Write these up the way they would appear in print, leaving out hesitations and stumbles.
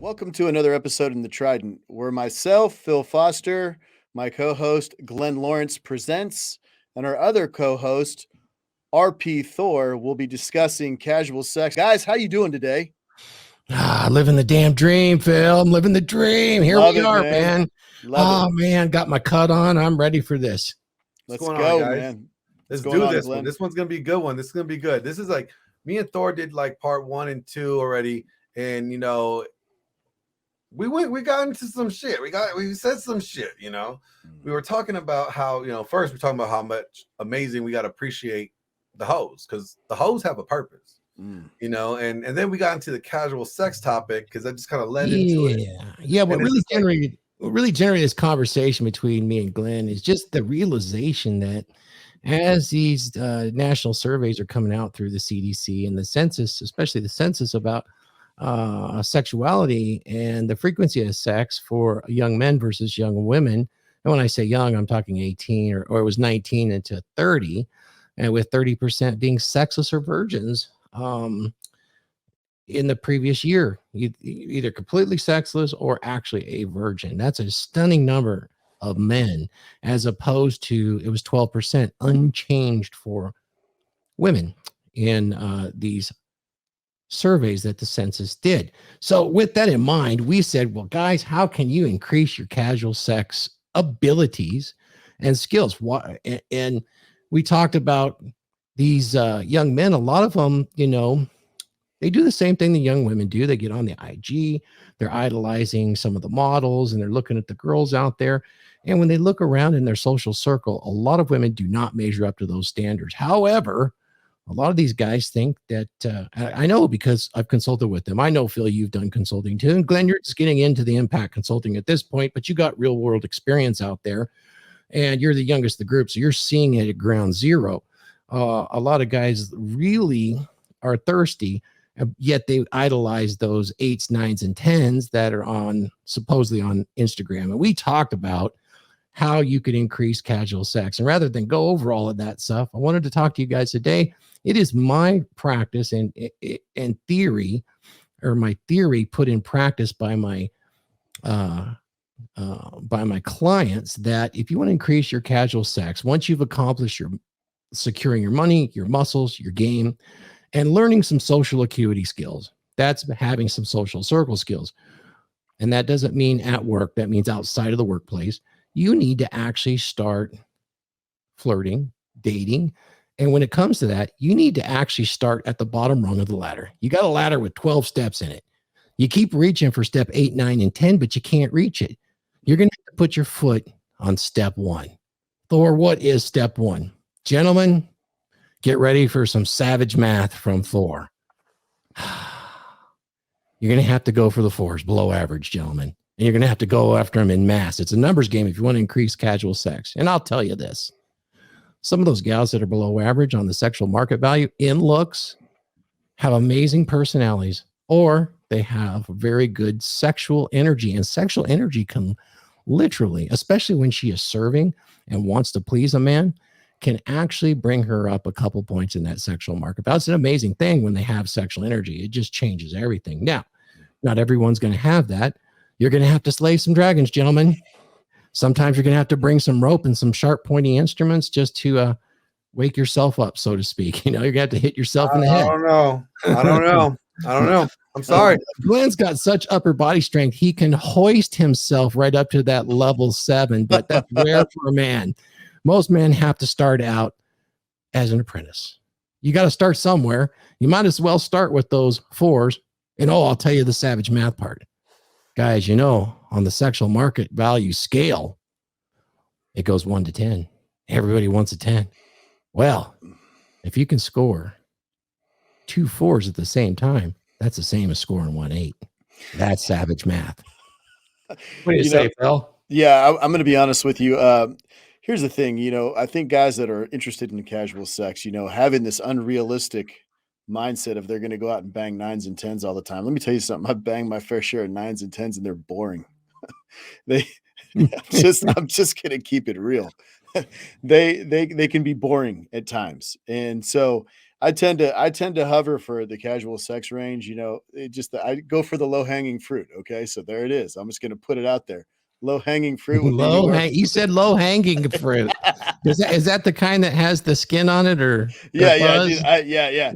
Welcome to another episode in the Trident, where myself, Phil Foster, my co-host Glenn Lawrence presents, and our other co-host RP Thor will be discussing casual sex. Guys, how you doing today? Living the damn dream, Phil. I'm living the dream. Here Love we it, are, man. man. Love it. Man, got my cut on. I'm ready for this. Let's What's going go, on, guys? man. Let's going do on, this Glenn? one. This one's gonna be a good one. This is gonna be good. This is like me and Thor did like part 1 and 2 already, and we got into some shit. We said some shit. We were talking about how first we're talking about how much amazing we got to appreciate the hoes, because the hoes have a purpose. And then we got into the casual sex topic because I just kind of led into it. Yeah. What really generated this conversation between me and Glenn is just the realization that as these national surveys are coming out through the CDC and the census, especially the census about sexuality and the frequency of sex for young men versus young women. And when I say young, I'm talking 18 or it was 19 into 30, and with 30% being sexless or virgins in the previous year, either completely sexless or actually a virgin. That's a stunning number of men, as opposed to it was 12% unchanged for women in these surveys that the census did. So with that in mind, we said, well, guys, how can you increase your casual sex abilities and skills? And we talked about these young men. A lot of them, they do the same thing the young women do. They get on the IG, they're idolizing some of the models, and they're looking at the girls out there. And when they look around in their social circle, a lot of women do not measure up to those standards. However, a lot of these guys think that I know, because I've consulted with them. I know, Phil, you've done consulting too. And Glenn, you're just getting into the impact consulting at this point, but you got real world experience out there, and you're the youngest of the group. So you're seeing it at ground zero. A lot of guys really are thirsty, yet they idolize those 8s, 9s, and 10s that are supposedly on Instagram. And we talked about how you could increase casual sex. And rather than go over all of that stuff, I wanted to talk to you guys today. It is my practice and theory, or my theory put in practice by my clients, that if you want to increase your casual sex, once you've accomplished your securing your money, your muscles, your game, and learning some social acuity skills, that's having some social circle skills. And that doesn't mean at work. That means outside of the workplace. You need to actually start flirting, dating. And when it comes to that, you need to actually start at the bottom rung of the ladder. You got a ladder with 12 steps in it. You keep reaching for step 8, 9, and 10, but you can't reach it. You're going to have to put your foot on step 1. Thor, what is step 1? Gentlemen, get ready for some savage math from Thor. You're going to have to go for the 4s, below average, gentlemen. And you're going to have to go after them in mass. It's a numbers game if you want to increase casual sex. And I'll tell you this. Some of those gals that are below average on the sexual market value in looks have amazing personalities, or they have very good sexual energy. And sexual energy can literally, especially when she is serving and wants to please a man, can actually bring her up a couple points in that sexual market. That's an amazing thing when they have sexual energy. It just changes everything. Now, not everyone's going to have that. You're going to have to slay some dragons, gentlemen. Sometimes you're going to have to bring some rope and some sharp, pointy instruments just to wake yourself up, so to speak. You're going to have to hit yourself in the head. I don't know. I'm sorry. Glenn's got such upper body strength. He can hoist himself right up to that level 7, but that's rare for a man. Most men have to start out as an apprentice. You got to start somewhere. You might as well start with those 4s. And I'll tell you the savage math part. Guys, on the sexual market value scale, it goes 1 to 10. Everybody wants a 10. Well, if you can score 2 4s at the same time, that's the same as scoring 1 8. That's savage math. What do you say, Phil? Yeah, I'm going to be honest with you. Here's the thing, I think guys that are interested in casual sex, having this unrealistic mindset of they're going to go out and bang 9s and 10s all the time. Let me tell you something. I've banged my fair share of 9s and 10s, and they're boring. I'm just going to keep it real. they can be boring at times. And so I tend to hover for the casual sex range. I go for the low hanging fruit. Okay, so there it is. I'm just going to put it out there. Low hanging fruit would be anywhere. You said low hanging fruit. Is that the kind that has the skin on it, or Yeah, fuzz? yeah.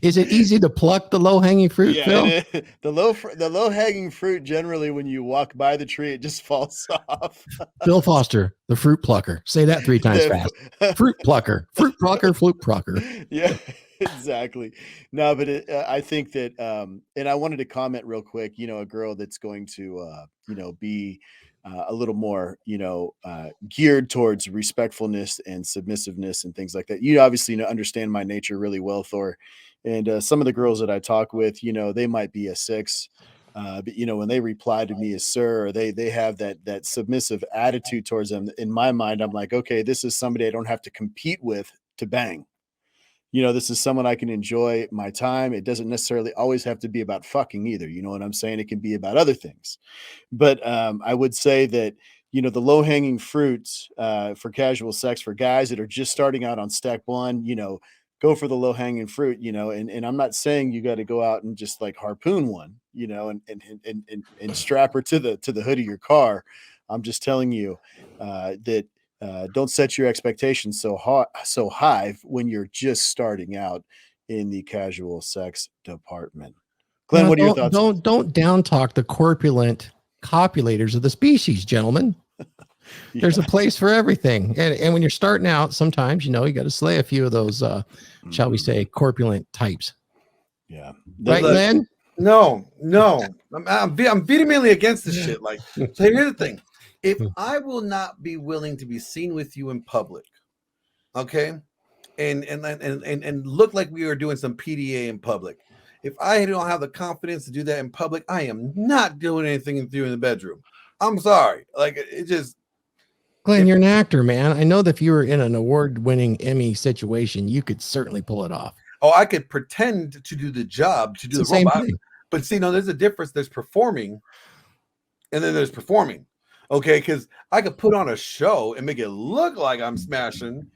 Is it easy to pluck the low hanging fruit, Yeah, Phil? the low hanging fruit, generally when you walk by the tree, it just falls off. Phil Foster, the fruit plucker. Say that 3 times fast. Fruit plucker, fruit plucker. Yeah, exactly. No, but I think that, and I wanted to comment real quick. A girl that's going to, be a little more, geared towards respectfulness and submissiveness and things like that. You obviously understand my nature really well, Thor. And some of the girls that I talk with, they might be a 6. But when they reply to me as sir, or they have that submissive attitude towards them, in my mind, I'm like, okay, this is somebody I don't have to compete with to bang. This is someone I can enjoy my time. It doesn't necessarily always have to be about fucking either. You know what I'm saying? It can be about other things. But I would say that, the low hanging fruits for casual sex for guys that are just starting out on step 1, go for the low hanging fruit, and I'm not saying you got to go out and just like harpoon one, and strap her to the hood of your car. I'm just telling you that don't set your expectations so high when you're just starting out in the casual sex department. Glenn, what are your thoughts? Don't down talk the corpulent copulators of the species, gentlemen. Yeah. There's a place for everything. And when you're starting out, sometimes, you got to slay a few of those, shall we say, corpulent types. Yeah. Right, Glenn? No. I'm vehemently against this shit. Like, so here's the thing. If I will not be willing to be seen with you in public, okay, and look like we are doing some PDA in public, if I don't have the confidence to do that in public, I am not doing anything with you in the bedroom. I'm sorry. Like, it just... Glenn, you're an actor, man. I know that if you were in an award-winning Emmy situation, you could certainly pull it off. Oh, I could pretend to do the job, to do the role. But see, no, there's a difference. There's performing, and then there's performing. Okay, because I could put on a show and make it look like I'm smashing,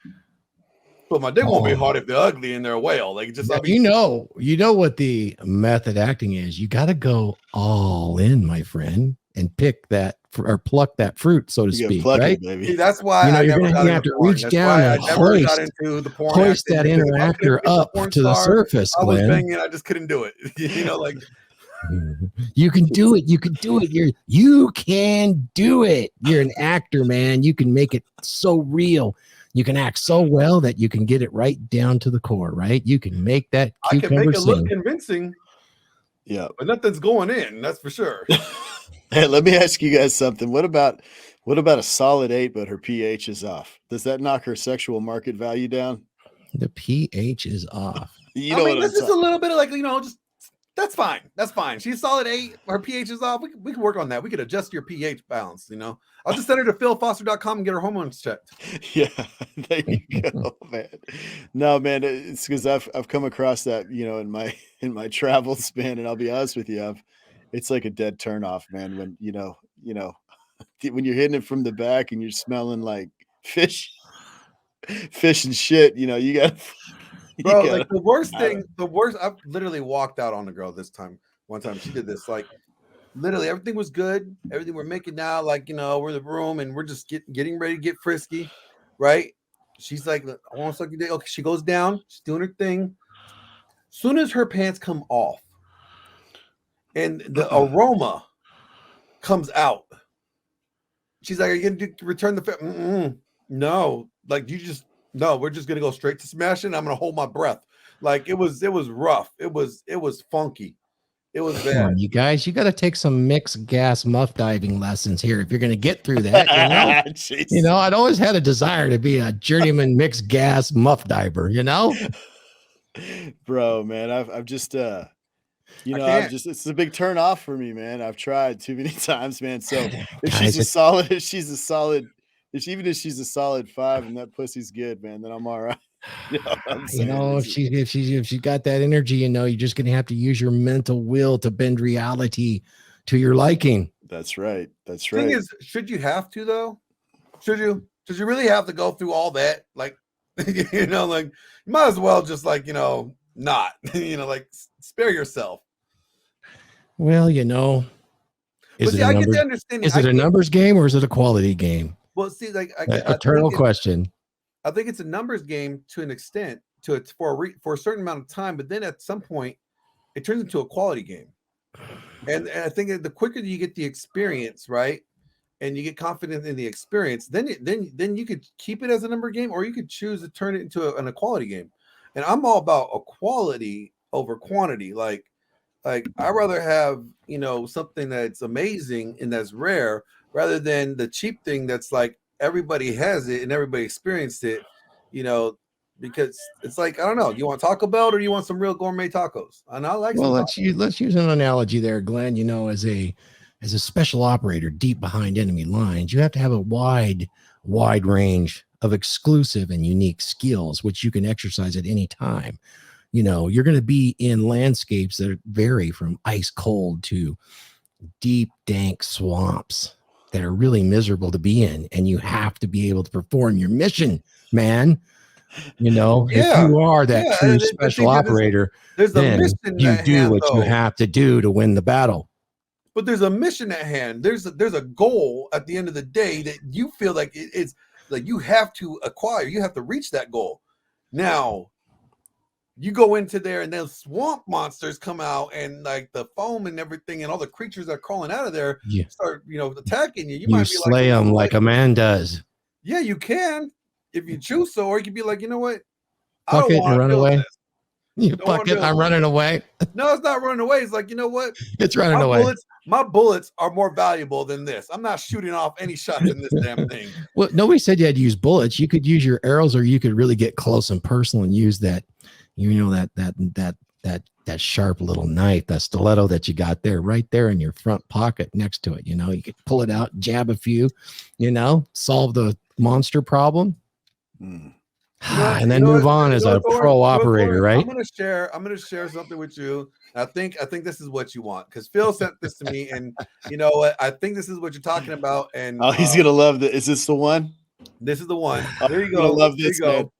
but my dick won't be hard if they're ugly and they're a whale. Like, just you know what the method acting is. You got to go all in, my friend, and pick that or pluck that fruit, so to speak. Right? Baby. See, that's why you're going to have to reach down and hoist that inner actor up to the surface. I was banging, I just couldn't do it. Like. You can do it. You can do it. You can do it. You're an actor, man. You can make it so real. You can act so well that you can get it right down to the core, right? You can make that cucumber I can make it sing. look convincing. Yeah. But nothing's going in, that's for sure. Hey, let me ask you guys something. What about a solid 8, but her pH is off? Does that knock her sexual market value down? The pH is off. You know, this is a little bit of like, just that's fine. That's fine. She's solid 8. Her pH is off. We can work on that. We could adjust your pH balance. I'll just send her to philfoster.com and get her hormones checked. Yeah, there you go, man. No, man, it's because I've come across that, in my travel span, and I'll be honest with you, it's like a dead turnoff, man. When when you're hitting it from the back and you're smelling like fish and shit, you got. Bro, like the worst, I've literally walked out on the girl one time she did this, like literally everything was good, everything we're making now, like, we're in the room and we're just getting ready to get frisky, right? She's like, I want to suck your dick. Okay, she goes down, she's doing her thing. Soon as her pants come off and the aroma comes out, she's like, are you gonna return the no, like no, we're just gonna go straight to smashing. I'm gonna hold my breath. Like, it was rough. It was funky. It was bad. Come on, you guys, you got to take some mixed gas muff diving lessons here if you're going to get through that. I'd always had a desire to be a journeyman mixed gas muff diver. Bro, man, I've just it's a big turn off for me, man. I've tried too many times, man. So if she's a solid, even if she's a solid 5 and that pussy's good, man, then I'm all right. If she got that energy, you're just gonna have to use your mental will to bend reality to your liking. That's right. Thing is, should you have to though? Should you really have to go through all that? Like, you know, like you might as well just like, you know, not, you know, like spare yourself. Well, you know, is it a I get numbers? the understanding. Is it a numbers game or is it a quality game? Well, see, like Eternal question. I think it's a numbers game to an extent, for a certain amount of time, but then at some point, it turns into a quality game. And I think that the quicker you get the experience, right, and you get confident in the experience, then you could keep it as a number game, or you could choose to turn it into an equality game. And I'm all about equality over quantity. Like I'd rather have, you know, something that's amazing and that's rare rather than the cheap thing that's like everybody has it and everybody experienced it, you know, because it's like, I don't know, you want Taco Bell or you want some real gourmet tacos? And I like well, let's use an analogy there, Glenn. You know, as a special operator deep behind enemy lines, you have to have a wide range of exclusive and unique skills, which you can exercise at any time. You know, you're going to be in landscapes that vary from ice cold to deep, dank swamps that are really miserable to be in. And you have to be able to perform your mission, man. You know, if you are that true special operator, then you do what you have to do to win the battle. But there's a mission at hand. There's a goal at the end of the day that you feel like it's like you have to acquire. You have to reach that goal. Now, you go into there and then swamp monsters come out and like the foam and everything and all the creatures that are crawling out of there start, you know, attacking you. You might be slay them like a man does. Yeah, you can if you choose so, or you could be like, you know what? Fuck it and run away. You fuck it, I'm running away. No, it's not running away. It's like, you know what? It's running away. My bullets are more valuable than this. I'm not shooting off any shots in this damn thing. Well, nobody said you had to use bullets. You could use your arrows, or you could really get close and personal and use that, you know, that sharp little knife, that stiletto that you got there, right there in your front pocket next to it. You know, you could pull it out, jab a few, you know, solve the monster problem. And then move on as a pro operator, right? I'm gonna share something with you. I think this is what you want, because Phil sent this to me, and you know what? I think this is what you're talking about. And he's gonna love this. Is this the one? This is the one. There you go. Love this. Man.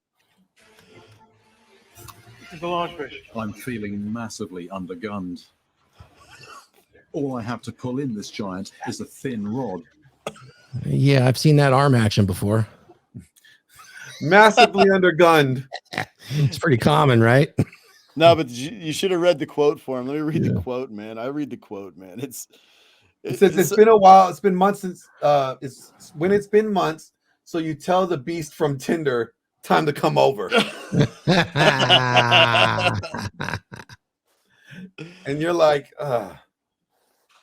The large fish. I'm feeling massively undergunned. All I have to pull in this giant is a thin rod. Yeah, I've seen that arm action before. Massively undergunned. It's pretty common, right? No, but you should have read the quote for him. Let me read the quote, man. I read the quote, man. It says it's been a while. It's been months since it's been months. So you tell the beast from Tinder, time to come over. And you're like,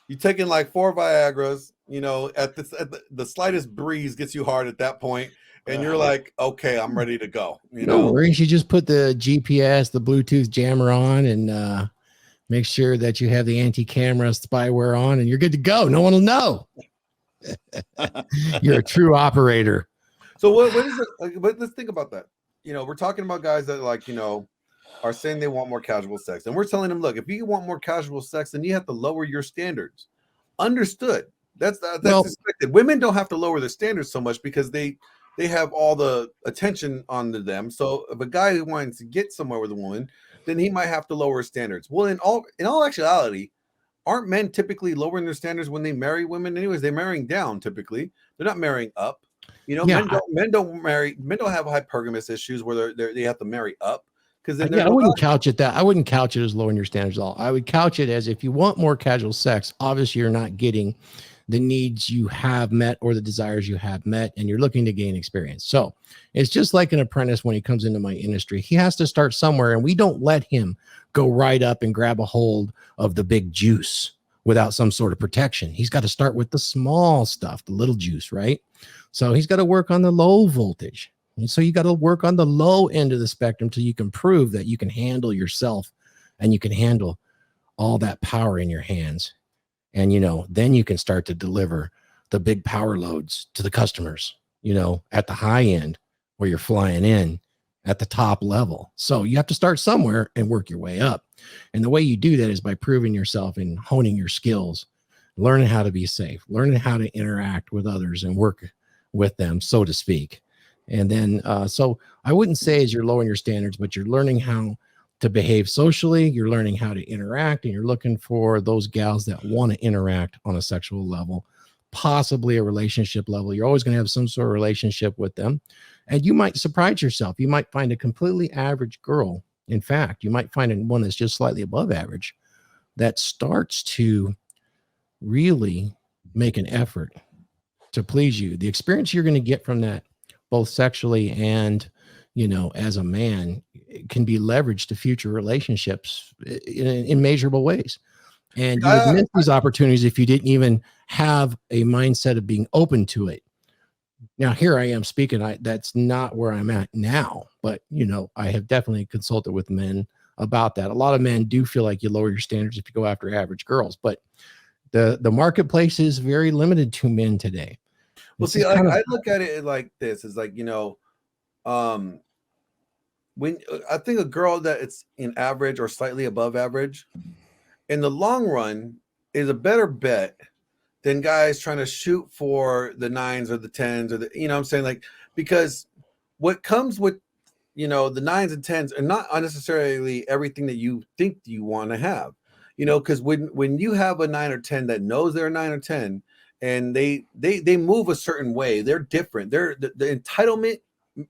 you're taking like 4 Viagras, you know, at the slightest breeze gets you hard at that point. And you're like, okay, I'm ready to go. You know, no worries. You just put the GPS, the Bluetooth jammer on, and make sure that you have the anti-camera spyware on, and you're good to go. No one will know. You're a true operator. So what is it? Like, let's think about that. You know, we're talking about guys that, like, you know, are saying they want more casual sex, and we're telling them, look, if you want more casual sex, then you have to lower your standards. Understood. That's expected. Women don't have to lower their standards so much because they have all the attention on them. So if a guy who wants to get somewhere with a woman, then he might have to lower his standards. Well, in all actuality, aren't men typically lowering their standards when they marry women? Anyways, they're marrying down typically. They're not marrying up. You know, men don't have hypergamous issues where they have to marry up. Because I wouldn't couch it that. I wouldn't couch it as lowering your standards at all. I would couch it as, if you want more casual sex, obviously you're not getting the needs you have met or the desires you have met, and you're looking to gain experience. So it's just like an apprentice when he comes into my industry. He has to start somewhere, and we don't let him go right up and grab a hold of the big juice without some sort of protection. He's got to start with the small stuff, the little juice, right? So he's got to work on the low voltage. And so you got to work on the low end of the spectrum till you can prove that you can handle yourself and you can handle all that power in your hands. And, you know, then you can start to deliver the big power loads to the customers, you know, at the high end where you're flying in at the top level. So you have to start somewhere and work your way up. And the way you do that is by proving yourself and honing your skills, learning how to be safe, learning how to interact with others and work with them, so to speak. And then, so I wouldn't say as you're lowering your standards, but you're learning how to behave socially. You're learning how to interact, and you're looking for those gals that want to interact on a sexual level, possibly a relationship level. You're always going to have some sort of relationship with them. And you might surprise yourself. You might find a completely average girl. In fact, you might find one that's just slightly above average that starts to really make an effort to please you. The experience you're going to get from that, both sexually and, as a man, can be leveraged to future relationships in measurable ways. And you would miss these opportunities if you didn't even have a mindset of being open to it. Now, here I am speaking. That's not where I'm at now, but I have definitely consulted with men about that. A lot of men do feel like you lower your standards if you go after average girls, but the marketplace is very limited to men today. Well, see, I look at it like this: it's like, when I think a girl that it's in average or slightly above average, in the long run, is a better bet than guys trying to shoot for the 9s or the 10s or the, what I'm saying? Like, because what comes with, the 9s and 10s are not unnecessarily everything that you think you want to have, because when you have a 9 or 10 that knows they're a 9 or 10 and they move a certain way, they're different. The entitlement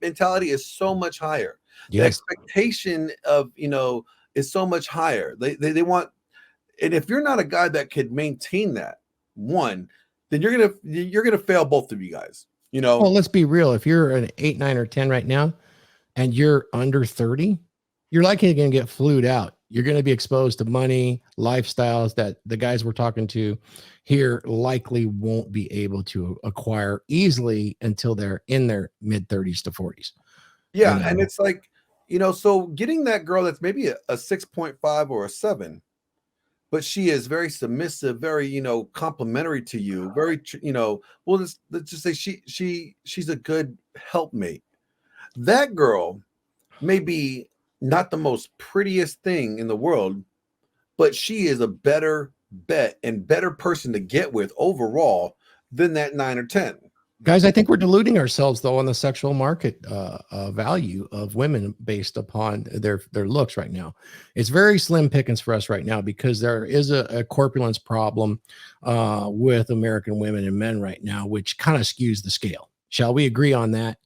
mentality is so much higher. Yes. The expectation of, is so much higher. They want, and if you're not a guy that could maintain that, one, then you're gonna fail, both of you guys. Well, let's be real. If you're an 8, 9, or 10 right now, and you're under 30, you're likely going to get flued out. You're going to be exposed to money, lifestyles that the guys we're talking to here likely won't be able to acquire easily until they're in their mid 30s to 40s. Yeah, and it's like, so getting that girl that's maybe a 6.5 or a 7. But she is very submissive, very, complimentary to you. Very, let's just say she's a good helpmate. That girl may be not the most prettiest thing in the world, but she is a better bet and better person to get with overall than that 9 or 10. Guys, I think we're deluding ourselves, though, on the sexual market value of women based upon their looks right now. It's very slim pickings for us right now because there is a corpulence problem with American women and men right now, which kind of skews the scale. Shall we agree on that?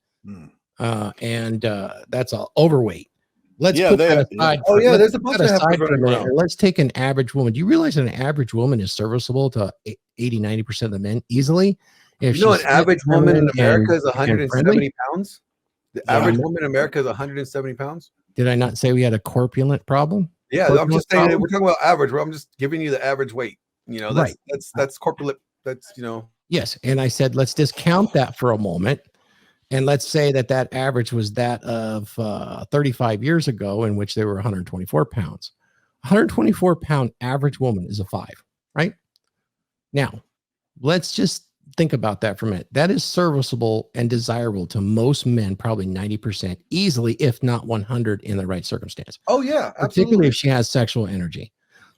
And that's overweight. Let's put that aside. Oh, yeah, there's a bunch of heifers running around. Let's take an average woman. Do you realize that an average woman is serviceable to 80, 90% of the men easily? If an average woman in America is 170 pounds? The average woman in America is 170 pounds? Did I not say we had a corpulent problem? Yeah, I'm just saying we're talking about average. I'm just giving you the average weight. That's corpulent. That's, Yes. And I said, let's discount that for a moment. And let's say that average was that of 35 years ago, in which they were 124 pounds. 124 pound average woman is a 5, right? Now, let's just think about that for a minute. That is serviceable and desirable to most men, probably 90% easily, if not 100 in the right circumstance. Oh, yeah. Absolutely. Particularly if she has sexual energy.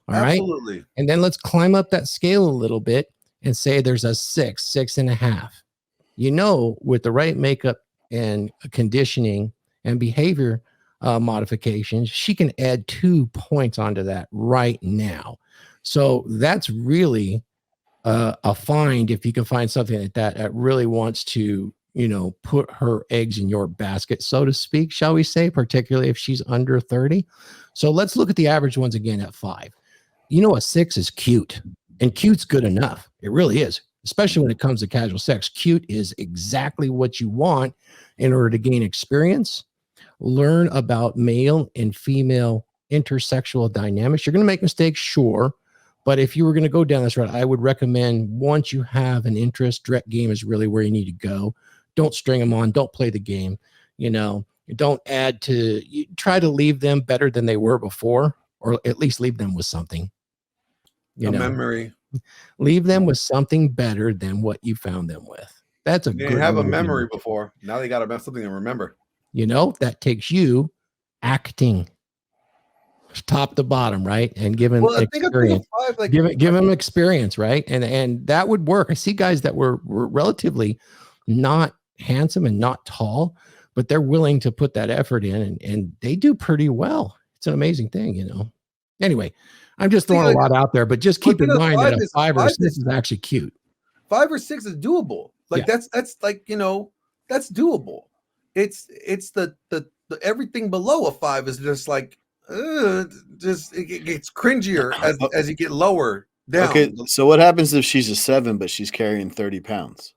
All absolutely. Right. And then let's climb up that scale a little bit and say there's a 6, 6.5. With the right makeup and conditioning and behavior modifications, she can add 2 points onto that right now. So that's really a find if you can find something like that really wants to, put her eggs in your basket, so to speak, shall we say, particularly if she's under 30. So let's look at the average ones again at 5. A 6 is cute, and cute's good enough. It really is, especially when it comes to casual sex. Cute is exactly what you want in order to gain experience, learn about male and female intersexual dynamics. You're going to make mistakes, sure. But if you were going to go down this route, I would recommend once you have an interest, direct game is really where you need to go. Don't string them on. Don't play the game. Don't add to, you try to leave them better than they were before, or at least leave them with something. Memory. Leave them with something better than what you found them with. That's a they good didn't have a memory before. Now they got something to remember. That takes you acting top to bottom, right? And give him experience. Give him experience, right? And that would work. I see guys that were relatively not handsome and not tall, but they're willing to put that effort in, and they do pretty well. It's an amazing thing, you know. Anyway, I'm just throwing a lot out there, but just keep in mind that a 5 or 6 is actually cute. 5 or 6 is doable. Like Yeah. that's like, you know, that's doable. It's the everything below a 5 is just like just it gets cringier as you get lower down. Okay, so what happens if she's a 7 but she's carrying 30 pounds?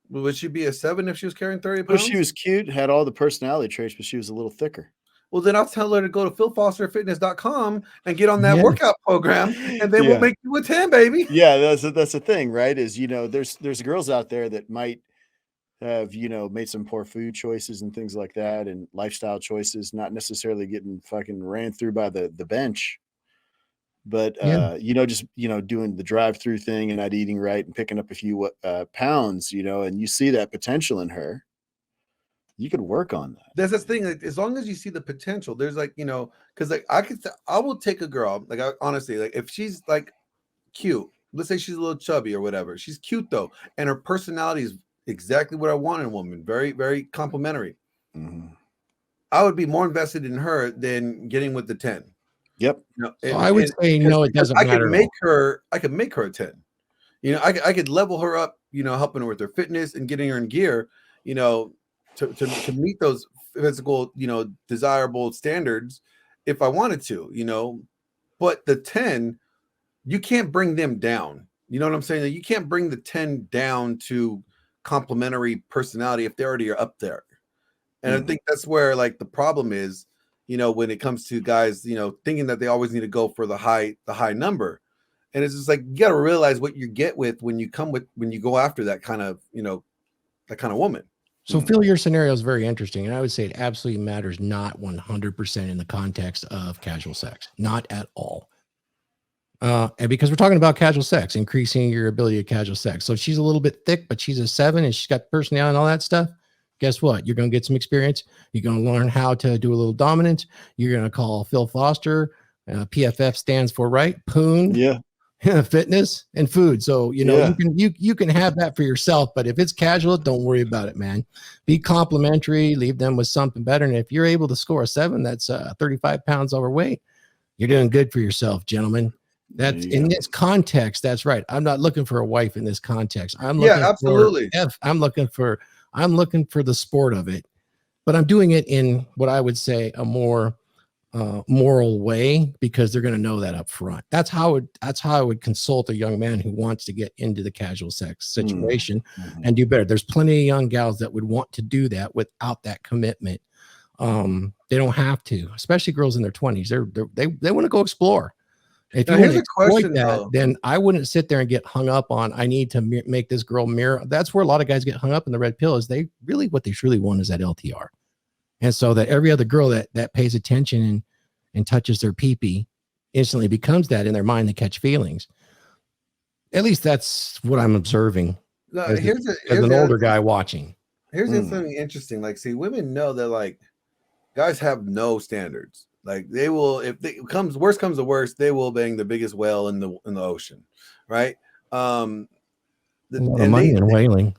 Would she be a 7 if she was carrying 30 Well, pounds? she was cute, had all the personality traits, but she was a little thicker. Well, then I'll tell her to go to philfosterfitness.com and get on that workout program, and then we'll make you a 10, baby. Yeah, that's the thing, right? Is, you know, there's girls out there that might have, you know, made some poor food choices and things like that, and lifestyle choices, not necessarily getting fucking ran through by the bench, but you know, just, you know, doing the drive-through thing and not eating right and picking up a few pounds, you know, and you see that potential in her. You could work on that. That's the thing. Like, as long as you see the potential, there's like, you know, because like I will take a girl, like honestly, like if she's like cute, let's say she's a little chubby or whatever, she's cute though, and her personality is exactly what I want in a woman, very, very complimentary. I would be more invested in her than getting with the 10. Yep. You know, I would say no, it doesn't matter. I could make her a 10. You know, I could level her up, you know, helping her with her fitness and getting her in gear, you know, to meet those physical, you know, desirable standards if I wanted to, you know. But the 10, you can't bring them down. You know what I'm saying? Like, you can't bring the 10 down to complementary personality if they already are up there. And I think that's where like the problem is, you know, when it comes to guys, you know, thinking that they always need to go for the high number. And it's just like, you got to realize what you get with when you go after that kind of, you know, that kind of woman. So Phil, your scenario is very interesting. And I would say it absolutely matters not 100% in the context of casual sex, not at all. And because we're talking about casual sex, increasing your ability of casual sex. So if she's a little bit thick, but she's a 7 and she's got personality and all that stuff, guess what? You're going to get some experience. You're going to learn how to do a little dominance. You're going to call Phil Foster. PFF stands for Poon. Yeah. Fitness and food. So, you know, you can have that for yourself, but if it's casual, don't worry about it, man. Be complimentary, leave them with something better. And if you're able to score a 7, that's 35 pounds overweight, you're doing good for yourself, gentlemen. That's in this context. That's right. I'm not looking for a wife in this context. I'm looking absolutely. I'm looking for the sport of it, but I'm doing it in what I would say a more moral way, because they're going to know that up front. That's how I would consult a young man who wants to get into the casual sex situation and do better. There's plenty of young gals that would want to do that without that commitment. They don't have to, especially girls in their 20s. They want to go explore. If you want to exploit that, then I wouldn't sit there and get hung up on, I need to make this girl mirror. That's where a lot of guys get hung up in the red pill, is what they truly want is that LTR. And so that every other girl that pays attention and touches their pee-pee instantly becomes that in their mind. They catch feelings. At least that's what I'm observing as an older guy watching. Here's something interesting. Like, see, women know that like guys have no standards. Like, they will, if worst comes to worst, they will bang the biggest whale in the ocean, right? Money and whaling.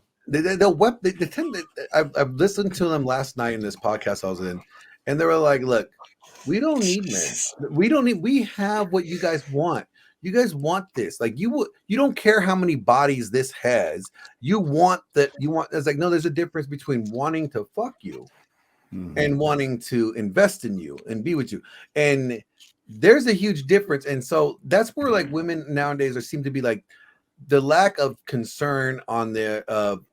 I've listened to them last night in this podcast I was in, and they were like, look, we don't need men. We have what you guys want. You guys want this. Like, you don't care how many bodies this has. You want that. It's like, no, there's a difference between wanting to fuck you and wanting to invest in you and be with you. And there's a huge difference. And so that's where like women nowadays seem to be like, the lack of concern on their of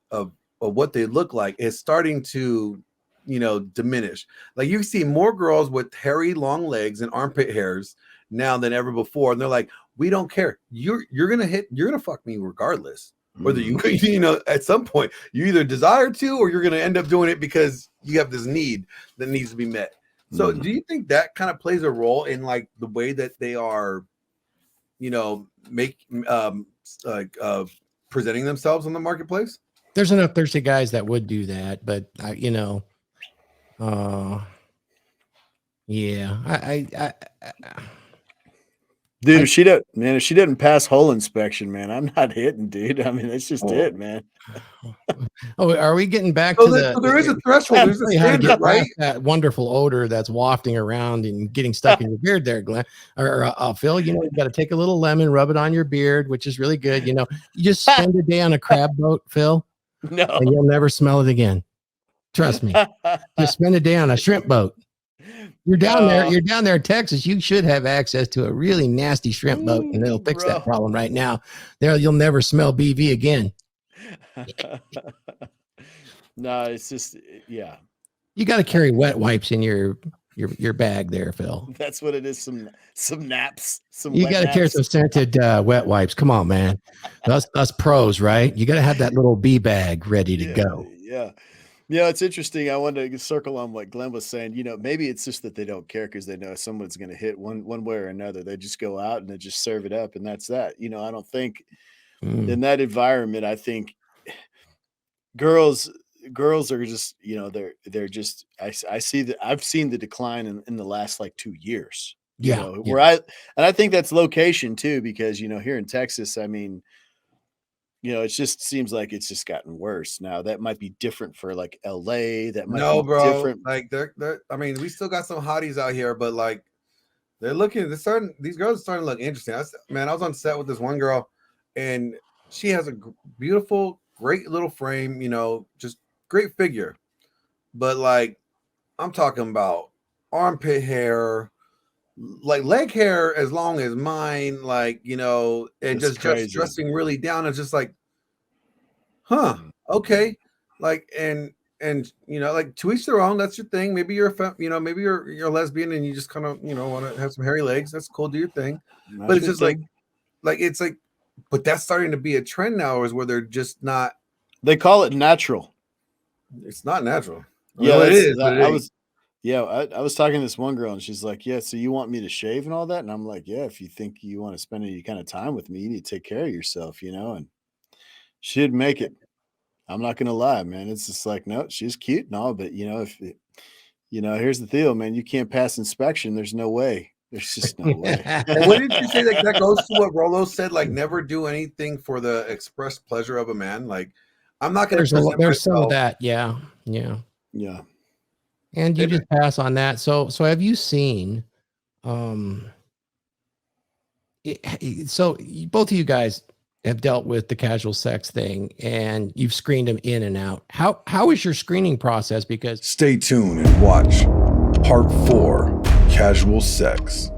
what they look like is starting to, you know, diminish. Like, you see more girls with hairy long legs and armpit hairs now than ever before, and they're like, we don't care. You're gonna fuck me regardless, whether you know, at some point you either desire to, or you're gonna end up doing it because you have this need that needs to be met. So do you think that kind of plays a role in like the way that they are, you know, presenting themselves on the marketplace? There's enough thirsty guys that would do that, but you know, yeah, Dude, if she didn't pass hole inspection, man, I'm not hitting, dude. I mean, that's just it, man. Oh, are we getting back So to there, so there is a threshold. There's a tell you how to standard, get right? past that wonderful odor that's wafting around and getting stuck in your beard there, Glenn or Phil? You know, you got to take a little lemon, rub it on your beard, which is really good. You know, you just spend a day on a crab boat, Phil, No. and you'll never smell it again. Trust me. Just spend a day on a shrimp boat. You're down there. You're down there in Texas. You should have access to a really nasty shrimp boat, and they'll fix that problem right now. There, you'll never smell BV again. No, it's just yeah. You got to carry wet wipes in your bag there, Phil. That's what it is. Some naps. You got to carry some scented wet wipes. Come on, man. Us pros, right? You got to have that little bee bag ready to go. Yeah. Yeah, it's interesting. I wanted to circle on what Glenn was saying. You know, maybe it's just that they don't care because they know someone's going to hit one way or another. They just go out and they just serve it up, and that's that. You know, I don't think in that environment. I think girls are just, you know, they're just. I see that I've seen the decline in the last like 2 years. You know, where I think that's location too, because you know here in Texas, I mean. You know, it just seems like it's just gotten worse. Now that might be different for like LA. That might be different. Like they're I mean, we still got some hotties out here, but like these girls are starting to look interesting. I was on set with this one girl, and she has a beautiful, great little frame, you know, just great figure. But like I'm talking about armpit hair, like leg hair as long as mine, like, you know, and just dressing really down. It's just like, okay, like and you know, like to each their own. That's your thing. Maybe you're maybe you're a lesbian and you just kind of, you know, want to have some hairy legs. That's cool. Do your thing. But it's just like it's like, but that's starting to be a trend now, is where they're just not. They call it natural. It's not natural. Yeah, it is. I was talking to this one girl and she's like, yeah, so you want me to shave and all that? And I'm like, yeah, if you think you want to spend any kind of time with me, you need to take care of yourself, you know? And she didn't make it. I'm not going to lie, man. It's just like, no, she's cute and all, but you know, here's the deal, man, you can't pass inspection. There's no way. There's just no way. And what did you say that goes to what Rolo said? Like never do anything for the express pleasure of a man. Like I'm not going to. There's some of that. Yeah. And you just pass on that. So have you seen, so both of you guys have dealt with the casual sex thing and you've screened them in and out. How is your screening process? Because stay tuned and watch part 4, Casual Sex.